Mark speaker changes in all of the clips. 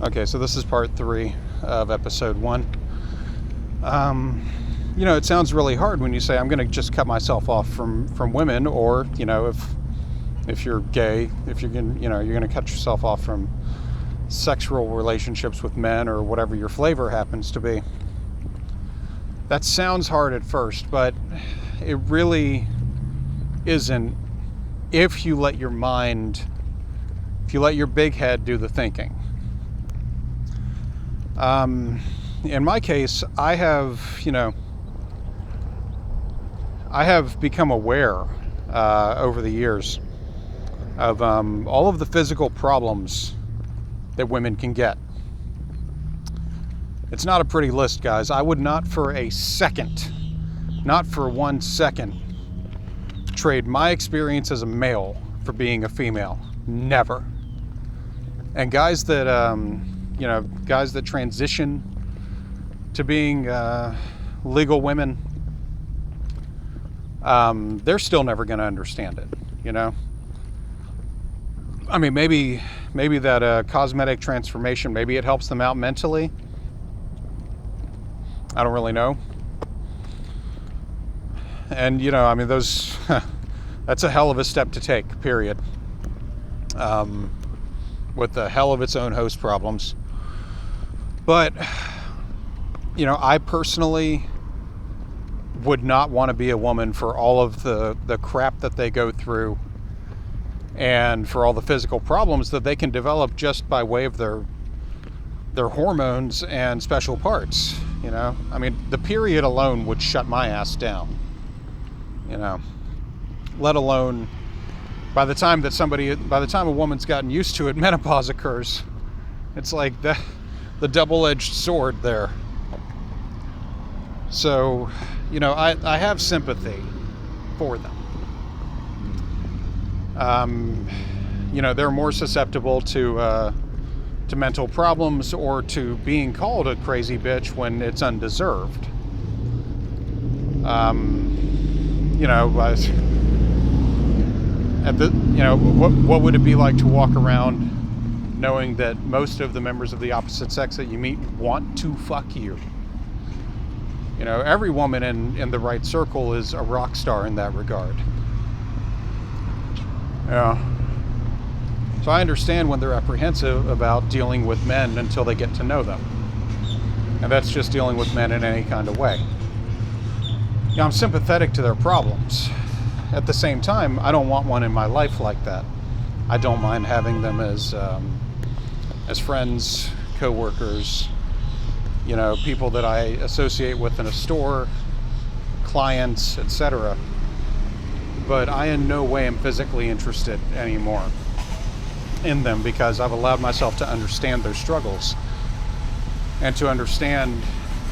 Speaker 1: Okay, so this is part 3 of episode 1. It sounds really hard when you say I'm going to just cut myself off from women, or if you're gay, if you're going you're going to cut yourself off from sexual relationships with men or whatever your flavor happens to be. That sounds hard at first, but it really isn't if you let your big head do the thinking. In my case, I have become aware over the years of all of the physical problems that women can get. It's not a pretty list, guys. I would not for a second, not for 1 second, trade my experience as a male for being a female. Never. And guys that transition to being legal women, they're still never going to understand it, I mean, maybe that cosmetic transformation, maybe it helps them out mentally. I don't really know. And, those, that's a hell of a step to take, period. With a hell of its own host problems. But, I personally would not want to be a woman for all of the crap that they go through and for all the physical problems that they can develop just by way of their hormones and special parts, I mean, the period alone would shut my ass down, let alone by the time a woman's gotten used to it, menopause occurs. It's like the double-edged sword there. So, I have sympathy for them. They're more susceptible to mental problems or to being called a crazy bitch when it's undeserved. What would it be like to walk around knowing that most of the members of the opposite sex that you meet want to fuck you? Every woman in the right circle is a rock star in that regard. Yeah. So I understand when they're apprehensive about dealing with men until they get to know them. And that's just dealing with men in any kind of way. I'm sympathetic to their problems. At the same time, I don't want one in my life like that. I don't mind having them as friends, co-workers, people that I associate with in a store, clients, etc. But I in no way am physically interested anymore in them, because I've allowed myself to understand their struggles and to understand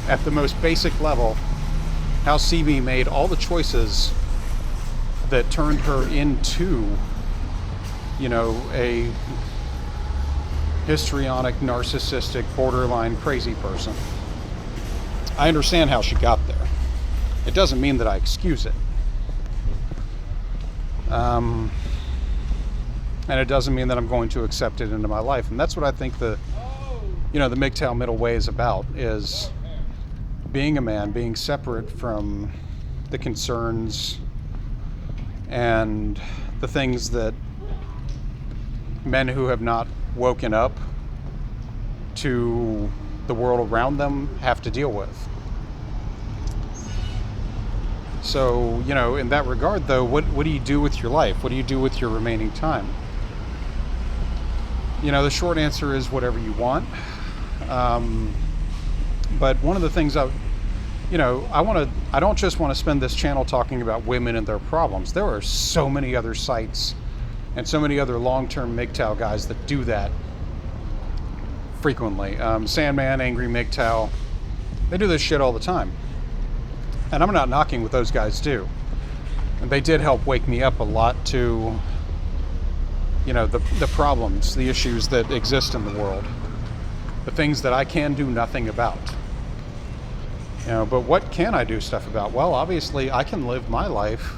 Speaker 1: at the most basic level how CB made all the choices that turned her into, a histrionic, narcissistic, borderline crazy person. I understand how she got there. It doesn't mean that I excuse it. And it doesn't mean that I'm going to accept it into my life. And that's what I think the MGTOW middle way is about, is being a man, being separate from the concerns and the things that men who have not woken up to the world around them have to deal with. So, in that regard, though, what do you do with your life? What do you do with your remaining time? The short answer is whatever you want. But one of the things I don't just want to spend this channel talking about women and their problems. There are so many other sites and so many other long-term MGTOW guys that do that frequently. Sandman, Angry MGTOW, they do this shit all the time. And I'm not knocking what those guys do. And they did help wake me up a lot to, the problems, the issues that exist in the world. The things that I can do nothing about. But what can I do stuff about? Well, obviously, I can live my life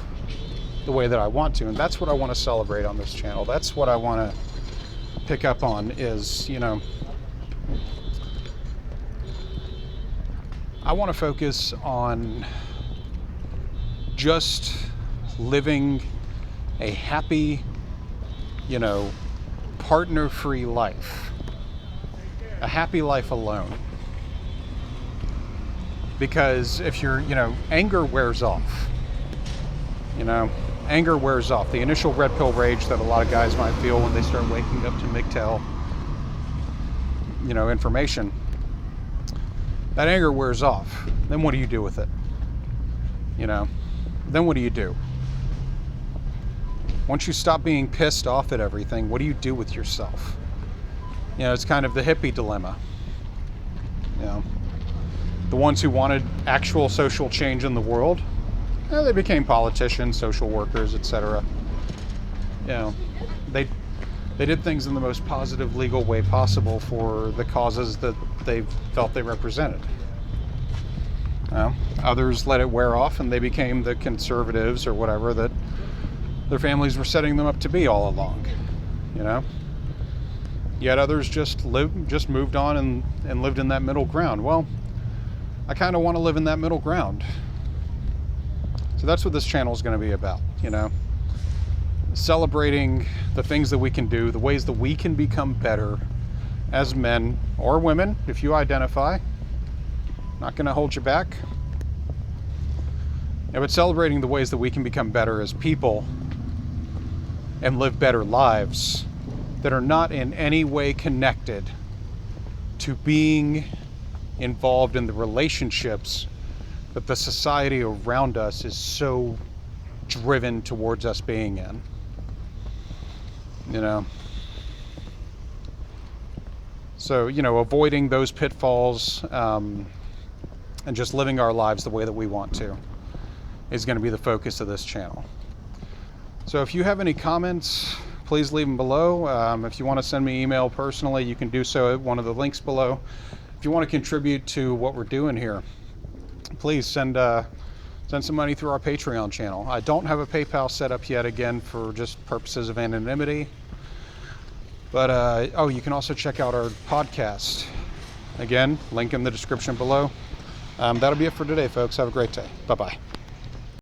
Speaker 1: the way that I want to. And that's what I want to celebrate on this channel. That's what I want to pick up on is, I want to focus on just living a happy, partner-free life. A happy life alone. Because if anger wears off. Anger wears off. The initial red pill rage that a lot of guys might feel when they start waking up to MGTOW, information, that anger wears off. Then what do you do with it? Then what do you do? Once you stop being pissed off at everything, what do you do with yourself? It's kind of the hippie dilemma. The ones who wanted actual social change in the world, they became politicians, social workers, etc. They did things in the most positive legal way possible for the causes that they felt they represented. Others let it wear off and they became the conservatives or whatever that their families were setting them up to be all along. Yet others just moved on and lived in that middle ground. Well, I kind of want to live in that middle ground. So that's what this channel is going to be about, celebrating the things that we can do, the ways that we can become better as men or women, if you identify. Not going to hold you back. But celebrating the ways that we can become better as people and live better lives that are not in any way connected to being involved in the relationships that the society around us is so driven towards us being in. So, avoiding those pitfalls and just living our lives the way that we want to is going to be the focus of this channel. So if you have any comments, please leave them below. If you want to send me email personally, you can do so at one of the links below. If you want to contribute to what we're doing here, please send some money through our Patreon channel. I don't have a PayPal set up yet, again, for just purposes of anonymity. But, you can also check out our podcast. Again, link in the description below. That'll be it for today, folks. Have a great day. Bye-bye.